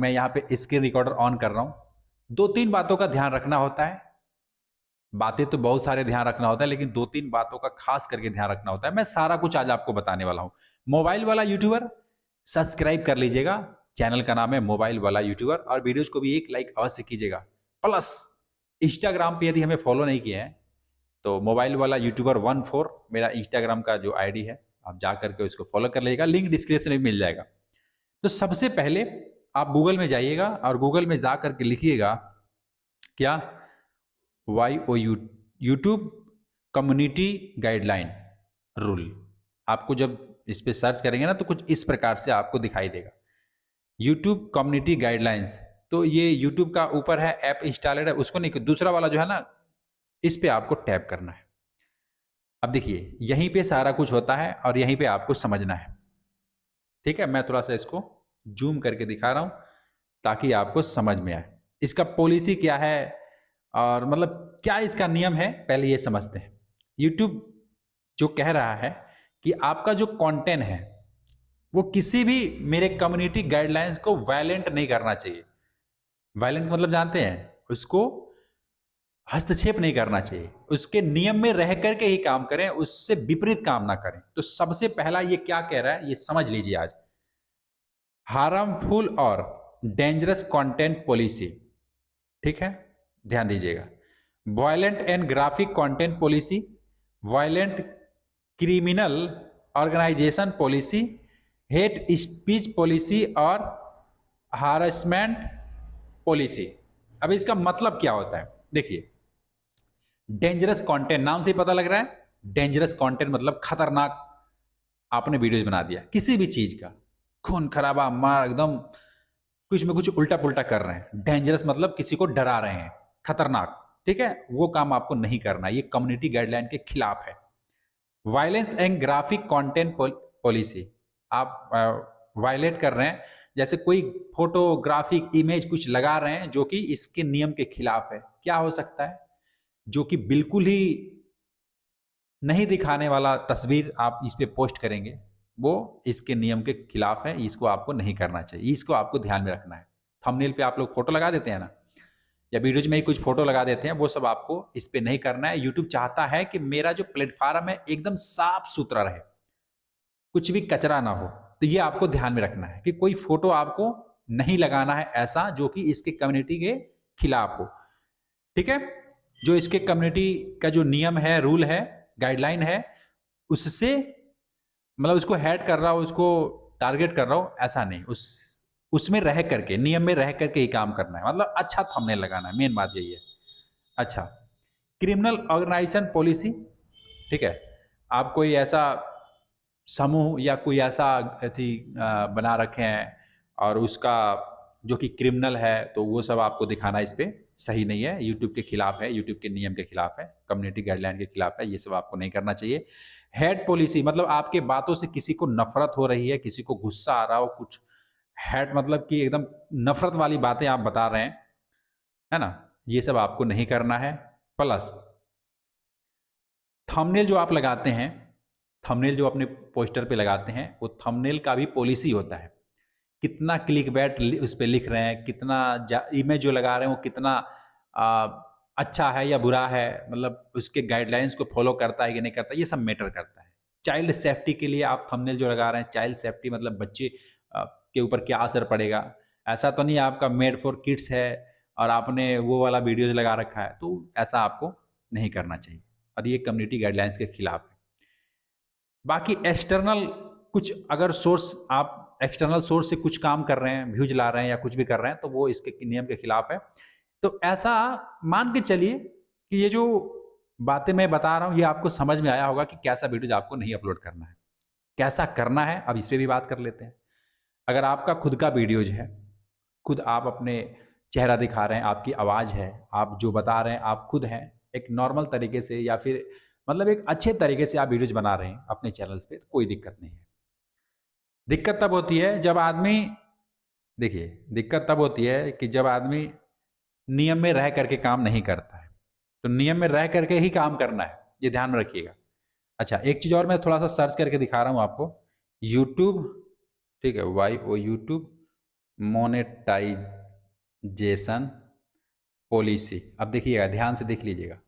मैं यहाँ पे स्क्रीन रिकॉर्डर ऑन कर रहा हूँ। 2-3 बातों का ध्यान रखना होता है। बातें तो बहुत सारे ध्यान रखना होता है, लेकिन 2-3 बातों का खास करके ध्यान रखना होता है। मैं सारा कुछ आज आपको बताने वाला हूँ। मोबाइल वाला यूट्यूबर सब्सक्राइब कर लीजिएगा, चैनल का नाम है मोबाइल वाला यूट्यूबर, और वीडियोज को भी एक लाइक अवश्य कीजिएगा। प्लस इंस्टाग्राम पे यदि हमें फॉलो नहीं किए हैं तो मोबाइल वाला यूट्यूबर 14 मेरा इंस्टाग्राम का जो आईडी है, आप जा करके उसको फॉलो कर लीजिएगा, लिंक डिस्क्रिप्शन में मिल जाएगा। तो सबसे पहले आप गूगल में जाइएगा और गूगल में जा करके लिखिएगा क्या, यूट्यूब कम्युनिटी गाइडलाइन रूल। आपको जब इस पे सर्च करेंगे ना तो कुछ इस प्रकार से आपको दिखाई देगा, यूट्यूब कम्युनिटी गाइडलाइंस। तो ये यूट्यूब का ऊपर है ऐप इंस्टॉलेड है, उसको नहीं, दूसरा वाला जो है ना, इस पे आपको टैप करना है। अब देखिए यहीं पे सारा कुछ होता है और यहीं पे आपको समझना है। ठीक है, मैं थोड़ा सा इसको जूम करके दिखा रहा हूं ताकि आपको समझ में आए इसका पॉलिसी क्या है और मतलब क्या इसका नियम है, पहले ये समझते हैं। यूट्यूब जो कह रहा है कि आपका जो कंटेंट है वो किसी भी मेरे कम्युनिटी गाइडलाइंस को वायलेंट नहीं करना चाहिए। वायलेंट मतलब जानते हैं, उसको हस्तक्षेप नहीं करना चाहिए, उसके नियम में रह करके ही काम करें, उससे विपरीत काम ना करें। तो सबसे पहला ये क्या कह रहा है ये समझ लीजिए आज। हार्मफुल और डेंजरस कंटेंट पॉलिसी, ठीक है, ध्यान दीजिएगा। Violent and graphic content policy, violent criminal organisation policy, hate speech policy और हारेसमेंट पॉलिसी। अब इसका मतलब क्या होता है, देखिए डेंजरस कंटेंट, नाम से ही पता लग रहा है, डेंजरस कंटेंट मतलब खतरनाक आपने वीडियोज बना दिया किसी भी चीज का, खून खराबा मार एकदम कुछ में कुछ उल्टा पुल्टा कर रहे हैं। डेंजरस मतलब किसी को डरा रहे हैं, खतरनाक, ठीक है, वो काम आपको नहीं करना, ये कम्युनिटी गाइडलाइन के खिलाफ है। Violence and graphic content policy, आप वायलेट कर रहे हैं, जैसे कोई फोटोग्राफिक इमेज कुछ लगा रहे हैं जो कि इसके नियम के खिलाफ है। क्या हो सकता है, जो कि बिल्कुल ही नहीं दिखाने वाला तस्वीर आप इस पे पोस्ट करेंगे, वो इसके नियम के खिलाफ है, इसको आपको नहीं करना चाहिए, इसको आपको ध्यान में रखना है। थंबनेल पे आप लोग फोटो लगा देते हैं ना, या वीडियोज में ही कुछ फोटो लगा देते हैं, वो सब आपको इस पे नहीं करना है। यूट्यूब चाहता है कि मेरा जो प्लेटफॉर्म है एकदम साफ सुथरा रहे, कुछ भी कचरा ना हो। तो ये आपको ध्यान में रखना है कि कोई फोटो आपको नहीं लगाना है ऐसा जो कि इसके कम्युनिटी के खिलाफ हो, ठीक है। जो इसके कम्युनिटी का जो नियम है, रूल है, गाइडलाइन है, उससे मतलब उसको हेड कर रहा हो, उसको टारगेट कर रहा हो, ऐसा नहीं, उसमें रह करके, नियम में रह करके ही काम करना है, मतलब अच्छा थंबनेल लगाना है, मेन बात यही है। अच्छा, क्रिमिनल ऑर्गेनाइजेशन पॉलिसी, ठीक है, आप कोई ऐसा समूह या कोई ऐसा बना रखे हैं और उसका जो कि क्रिमिनल है, तो वो सब आपको दिखाना इस पे सही नहीं है, यूट्यूब के खिलाफ है, यूट्यूब के नियम के खिलाफ है, कम्युनिटी गाइडलाइन के खिलाफ है, ये सब आपको नहीं करना चाहिए। हेट पॉलिसी मतलब आपके बातों से किसी को नफरत हो रही है, किसी को गुस्सा आ रहा हो, कुछ हेट मतलब कि एकदम नफरत वाली बातें आप बता रहे हैं, है ना, ये सब आपको नहीं करना है। प्लस थंबनेल जो आप लगाते हैं, थंबनेल जो अपने पोस्टर पे लगाते हैं, वो थंबनेल का भी पॉलिसी होता है, कितना क्लिक बैट उस पर लिख रहे हैं, कितना इमेज जो लगा रहे हैं वो कितना आ, अच्छा है या बुरा है, मतलब उसके गाइडलाइंस को फॉलो करता है कि नहीं करता, ये सब मैटर करता है। चाइल्ड सेफ्टी के लिए आप थंबनेल जो लगा रहे हैं, चाइल्ड सेफ्टी मतलब बच्चे के ऊपर क्या असर पड़ेगा, ऐसा तो नहीं आपका मेड फॉर किड्स है और आपने वो वाला वीडियोज लगा रखा है, तो ऐसा आपको नहीं करना चाहिए और ये कम्युनिटी गाइडलाइंस के खिलाफ है। बाकी एक्सटर्नल कुछ अगर सोर्स, आप एक्सटर्नल सोर्स से कुछ काम कर रहे हैं, व्यूज ला रहे हैं या कुछ भी कर रहे हैं, तो वो इसके नियम के खिलाफ है। तो ऐसा मान के चलिए कि ये जो बातें मैं बता रहा हूं ये आपको समझ में आया होगा कि कैसा वीडियोज आपको नहीं अपलोड करना है, कैसा करना है। अब इस पर भी बात कर लेते हैं। अगर आपका खुद का वीडियोज है, खुद आप अपने चेहरा दिखा रहे हैं, आपकी आवाज़ है, आप जो बता रहे हैं आप खुद हैं, एक नॉर्मल तरीके से या फिर मतलब एक अच्छे तरीके से आप वीडियोज बना रहे हैं अपने चैनल्स पे, तो कोई दिक्कत नहीं है। दिक्कत तब होती है जब आदमी, देखिए दिक्कत तब होती है कि जब आदमी नियम में रह करके काम नहीं करता है। तो नियम में रह करके ही काम करना है, ये ध्यान में रखिएगा। अच्छा, एक चीज़ और मैं थोड़ा सा सर्च करके दिखा रहा हूँ आपको, यूट्यूब, ठीक है, यूट्यूब मोनेटाइजेशन पॉलिसी। अब देखिएगा, ध्यान से देख लीजिएगा,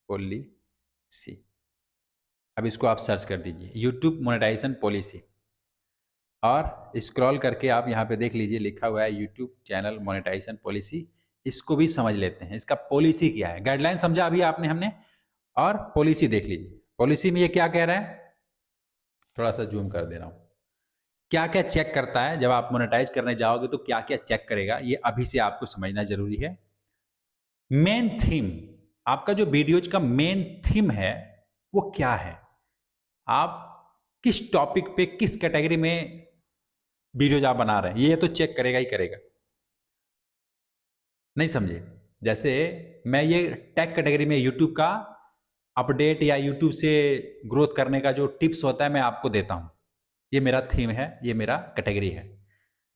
पॉलिसी। अब इसको आप सर्च कर दीजिए, यूट्यूब मोनेटाइजेशन पॉलिसी, और स्क्रॉल करके आप यहाँ पे देख लीजिए, लिखा हुआ है यूट्यूब चैनल मोनेटाइजेशन पॉलिसी। इसको भी समझ लेते हैं, इसका पॉलिसी क्या है। गाइडलाइन समझा अभी आपने, हमने, और पॉलिसी देख लीजिए। पॉलिसी में ये क्या कह रहा है, थोड़ा सा जूम कर दे रहा हूँ। क्या क्या चेक करता है जब आप मोनेटाइज करने जाओगे, तो क्या क्या चेक करेगा, ये अभी से आपको समझना जरूरी है। मेन थीम, आपका जो वीडियोज का मेन थीम है वो क्या है, आप किस टॉपिक पे, किस कैटेगरी में वीडियोज आप बना रहे हैं, ये तो चेक करेगा ही करेगा। नहीं समझे? जैसे मैं ये टेक कैटेगरी में यूट्यूब का अपडेट या यूट्यूब से ग्रोथ करने का जो टिप्स होता है मैं आपको देता हूं, ये मेरा थीम है, ये मेरा कैटेगरी है,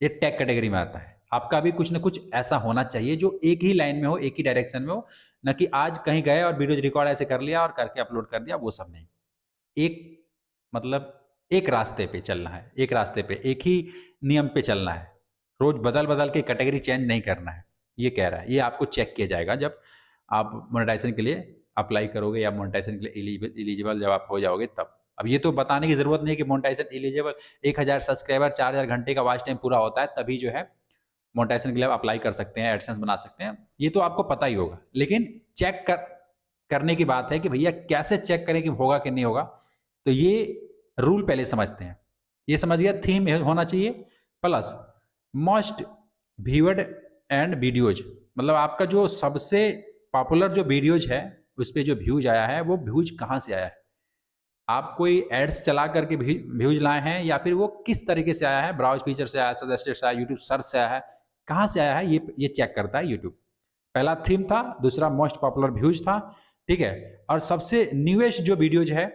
ये टेक कैटेगरी में आता है। आपका भी कुछ ना कुछ ऐसा होना चाहिए जो एक ही लाइन में हो, एक ही डायरेक्शन में हो, ना कि आज कहीं गए और वीडियो रिकॉर्ड ऐसे कर लिया और करके अपलोड कर दिया, वो सब नहीं। एक मतलब एक रास्ते पे चलना है, एक रास्ते पे, एक ही नियम पे चलना है, रोज बदल बदल के कैटेगरी चेंज नहीं करना है, ये कह रहा है। ये आपको चेक किया जाएगा जब आप मोनेटाइजेशन के लिए अप्लाई करोगे, या मोनेटाइजेशन के लिए एलिजिबल जब आप हो जाओगे तब। अब ये तो बताने की जरूरत नहीं कि मोनेटाइजेशन एलिजिबल 1000 सब्सक्राइबर 4000 घंटे का वॉच टाइम पूरा होता है तभी जो है मोनेटाइजेशन के लिए आप अप्लाई कर सकते हैं, एडसेंस बना सकते हैं, ये तो आपको पता ही होगा। लेकिन चेक करने की बात है कि भैया कैसे चेक करें कि होगा कि नहीं होगा, तो ये रूल पहले समझते हैं। ये समझ गया, थीम होना चाहिए, प्लस मोस्ट व्यूअर्ड एंड वीडियोज, मतलब आपका जो सबसे पॉपुलर जो वीडियोज है उस पर जो व्यूज आया है वो व्यूज कहाँ से आया है, आप कोई एड्स चला करके व्यूज लाए हैं या फिर वो किस तरीके से आया है, ब्राउज फीचर से आया, सजेस्टेड से आया, यूट्यूब सर्च से आया है, कहाँ से आया है, ये चेक करता है यूट्यूब। पहला थीम था, दूसरा मोस्ट पॉपुलर व्यूज था, ठीक है, और सबसे न्यूएस्ट जो वीडियोज है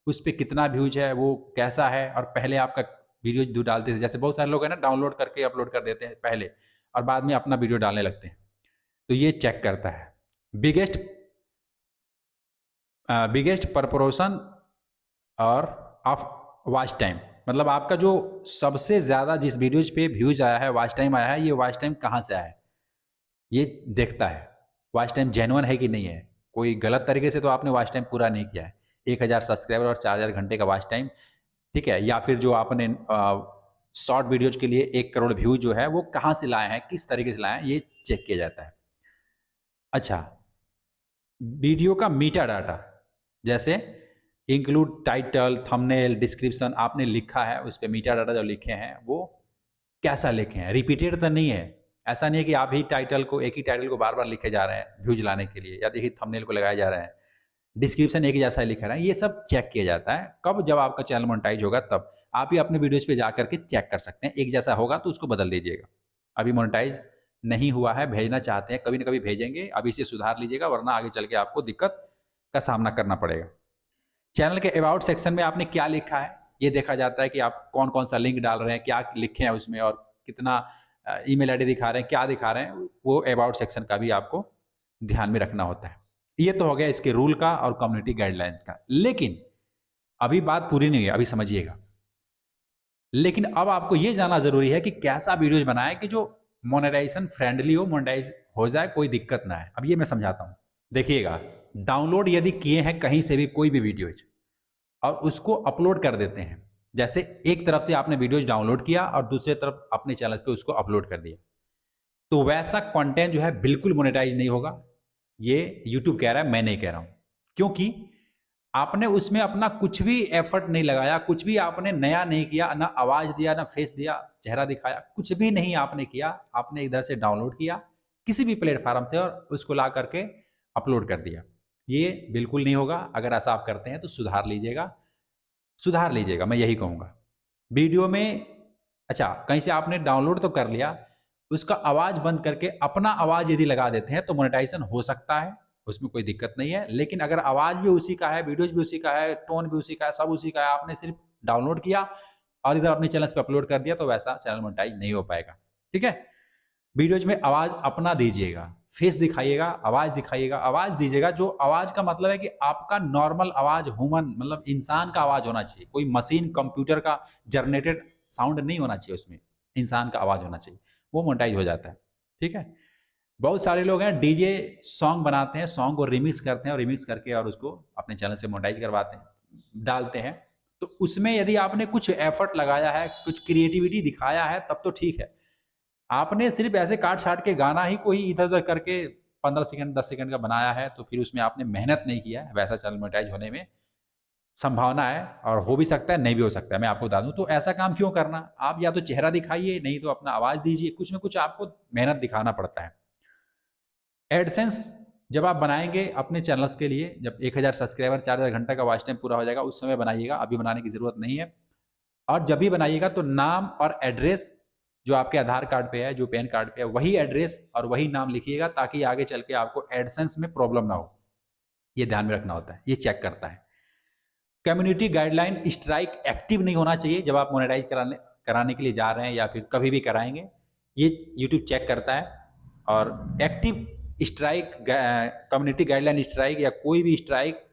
उस पर कितना व्यूज है, वो कैसा है, और पहले आपका वीडियो जो डालते थे, जैसे बहुत सारे लोग हैं ना डाउनलोड करके अपलोड कर देते हैं पहले और बाद में अपना वीडियो डालने लगते हैं, तो ये चेक करता है। बिगेस्ट प्रपोर्शन और ऑफ वॉच टाइम, मतलब आपका जो सबसे ज़्यादा जिस वीडियोज पे व्यूज आया है, वॉच टाइम आया है, ये वॉच टाइम कहाँ से आया है, ये देखता है। वॉच टाइम जेन्युइन है कि नहीं है, कोई गलत तरीके से तो आपने वॉच टाइम पूरा नहीं किया है। 1000 सब्सक्राइबर और 4000 घंटे का वॉच टाइम, ठीक है, या फिर जो आपने शॉर्ट वीडियोज के लिए 1 करोड़ व्यू जो है वो कहाँ से लाए हैं, किस तरीके से लाए हैं, ये चेक किया जाता है। अच्छा, वीडियो का मीटा डाटा, जैसे इंक्लूड टाइटल, थंबनेल, डिस्क्रिप्शन आपने लिखा है, उस पर मीटा डाटा जो लिखे हैं वो कैसा लिखे हैं, रिपीटेड तो नहीं है, ऐसा नहीं है कि आप ही टाइटल को, एक ही टाइटल को बार बार लिखे जा रहे हैं व्यूज लाने के लिए, या देखिए थंबनेल को लगाए जा रहे हैं, डिस्क्रिप्शन एक ही जैसा लिखा रहा है, ये सब चेक किया जाता है। कब? जब आपका चैनल मोनेटाइज होगा तब आप ही अपने वीडियोज पे जा करके चेक कर सकते हैं, एक जैसा होगा तो उसको बदल दीजिएगा। अभी मोनेटाइज नहीं हुआ है, भेजना चाहते हैं, कभी ना कभी भेजेंगे, अभी से सुधार लीजिएगा, वरना आगे चल के आपको दिक्कत का सामना करना पड़ेगा। चैनल के अबाउट सेक्शन में आपने क्या लिखा है ये देखा जाता है कि आप कौन कौन सा लिंक डाल रहे हैं, क्या लिखे हैं उसमें, और कितना ईमेल आईडी दिखा रहे हैं, क्या दिखा रहे हैं, वो अबाउट सेक्शन का भी आपको ध्यान में रखना होता है। ये तो हो गया इसके रूल का और कम्युनिटी गाइडलाइंस का। लेकिन अभी बात पूरी नहीं है, अभी समझिएगा। लेकिन अब आपको ये जानना जरूरी है कि कैसा वीडियोज बनाए कि जो मोनेटाइजेशन फ्रेंडली हो, मोनेटाइज हो जाए, कोई दिक्कत ना है। अब ये मैं समझाता हूँ, देखिएगा। डाउनलोड यदि किए हैं कहीं से भी कोई भी वीडियोज और उसको अपलोड कर देते हैं, जैसे एक तरफ से आपने वीडियोज डाउनलोड किया और दूसरे तरफ अपने चैनल पे उसको अपलोड कर दिया, तो वैसा कंटेंट जो है बिल्कुल मोनेटाइज नहीं होगा। ये यूट्यूब कह रहा है, मैं नहीं कह रहा हूं, क्योंकि आपने उसमें अपना कुछ भी एफर्ट नहीं लगाया, कुछ भी आपने नया नहीं किया, ना आवाज दिया, ना फेस दिया, चेहरा दिखाया, कुछ भी नहीं आपने किया। आपने इधर से डाउनलोड किया किसी भी प्लेटफॉर्म से और उसको ला करके अपलोड कर दिया, ये बिल्कुल नहीं होगा। अगर ऐसा आप करते हैं तो सुधार लीजिएगा, सुधार लीजिएगा, मैं यही कहूँगा। वीडियो में, अच्छा, कहीं से आपने डाउनलोड तो कर लिया, उसका आवाज़ बंद करके अपना आवाज़ यदि लगा देते हैं तो मोनेटाइजेशन हो सकता है, उसमें कोई दिक्कत नहीं है। लेकिन अगर आवाज़ भी उसी का है, वीडियोज भी उसी का है, टोन भी उसी का है, सब उसी का है, आपने सिर्फ डाउनलोड किया और इधर अपने चैनल पे अपलोड कर दिया, तो वैसा चैनल मोनेटाइज नहीं हो पाएगा। ठीक है, वीडियोज में आवाज़ अपना दीजिएगा, फेस दिखाइएगा, आवाज़ दिखाइएगा, आवाज़ दीजिएगा। जो आवाज़ का मतलब है कि आपका नॉर्मल आवाज़, ह्यूमन, मतलब इंसान का आवाज़ होना चाहिए, कोई मशीन कंप्यूटर का जनरेटेड साउंड नहीं होना चाहिए, उसमें इंसान का आवाज़ होना चाहिए। वो मोनेटाइज हो जाता है। ठीक है, बहुत सारे लोग हैं डीजे सॉन्ग बनाते हैं, सॉन्ग को रिमिक्स करते हैं और रिमिक्स करके और उसको अपने चैनल से मोनेटाइज करवाते हैं, डालते हैं। तो उसमें यदि आपने कुछ एफर्ट लगाया है, कुछ क्रिएटिविटी दिखाया है, तब तो ठीक है। आपने सिर्फ ऐसे काट छाट के गाना ही कोई इधर उधर करके 15 सेकंड 10 सेकंड का बनाया है, तो फिर उसमें आपने मेहनत नहीं किया है, वैसा चैनल मोनेटाइज होने में संभावना है, और हो भी सकता है, नहीं भी हो सकता है, मैं आपको बता दूं। तो ऐसा काम क्यों करना, आप या तो चेहरा दिखाइए, नहीं तो अपना आवाज़ दीजिए, कुछ ना कुछ आपको मेहनत दिखाना पड़ता है। एडसेंस जब आप बनाएंगे अपने चैनल्स के लिए, जब 1000 सब्सक्राइबर 4000 घंटा का वॉच टाइम पूरा हो जाएगा, उस समय बनाइएगा, अभी बनाने की ज़रूरत नहीं है। और जब भी बनाइएगा तो नाम और एड्रेस जो आपके आधार कार्ड पे है, जो पैन कार्ड पे है, वही एड्रेस और वही नाम लिखिएगा, ताकि आगे चल के आपको एडसेंस में प्रॉब्लम ना हो। ये ध्यान में रखना होता है, ये चेक करता है। कम्युनिटी गाइडलाइन स्ट्राइक एक्टिव नहीं होना चाहिए जब आप मोनेटाइज कराने के लिए जा रहे हैं, या फिर कभी भी कराएंगे, ये यूट्यूब चेक करता है। और active strike, community guideline strike या कोई भी स्ट्राइक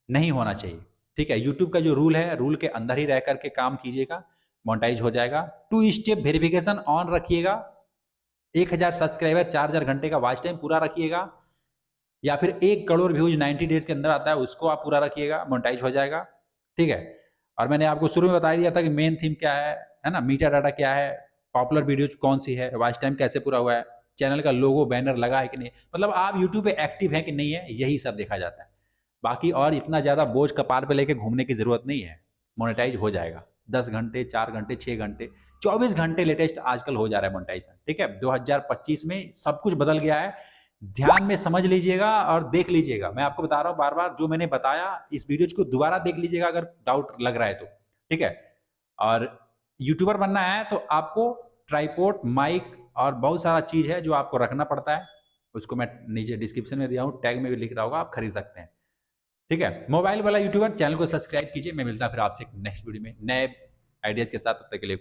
नहीं होना चाहिए। ठीक है, यूट्यूब का जो रूल है, रूल के अंदर ही रह करके काम कीजिएगा, मोनेटाइज हो जाएगा। 2 स्टेप वेरिफिकेशन ऑन रखिएगा, 1000 सब्सक्राइबर 4000 घंटे का वॉच टाइम पूरा रखिएगा, या फिर 1 करोड़ व्यूज 90 डेज के अंदर आता है, उसको आप पूरा रखिएगा, मोनेटाइज हो जाएगा। ठीक है, और मैंने आपको शुरू में बता दिया था कि मेन थीम क्या है ना, मीटा डाटा क्या है, पॉपुलर वीडियो कौन सी है, वॉच टाइम कैसे पूरा हुआ है, चैनल का लोगो बैनर लगा है कि नहीं, मतलब आप यूट्यूब पे एक्टिव है कि नहीं है, यही सब देखा जाता है। बाकी और इतना ज़्यादा बोझ कपार पे लेके घूमने की ज़रूरत नहीं है, मोनेटाइज हो जाएगा। 10 घंटे, 4 घंटे, 6 घंटे, 24 घंटे लेटेस्ट आजकल हो जा रहा है मोनेटाइजेशन। ठीक है, 2025 में सब कुछ बदल गया है, ध्यान में समझ लीजिएगा और देख लीजिएगा। मैं आपको बता रहा हूँ बार बार, जो मैंने बताया इस वीडियो को दोबारा देख लीजिएगा अगर डाउट लग रहा है तो। ठीक है, और यूट्यूबर बनना है तो आपको ट्राइपॉड, माइक और बहुत सारा चीज़ है जो आपको रखना पड़ता है, उसको मैं नीचे डिस्क्रिप्शन में दिया हूँ, टैग में भी लिख रहा होगा, आप खरीद सकते हैं। ठीक है, मोबाइल वाला यूट्यूबर, चैनल को सब्सक्राइब कीजिए। मैं मिलता फिर आपसे नेक्स्ट वीडियो में नए आइडियाज़ के साथ, तब तक के लिए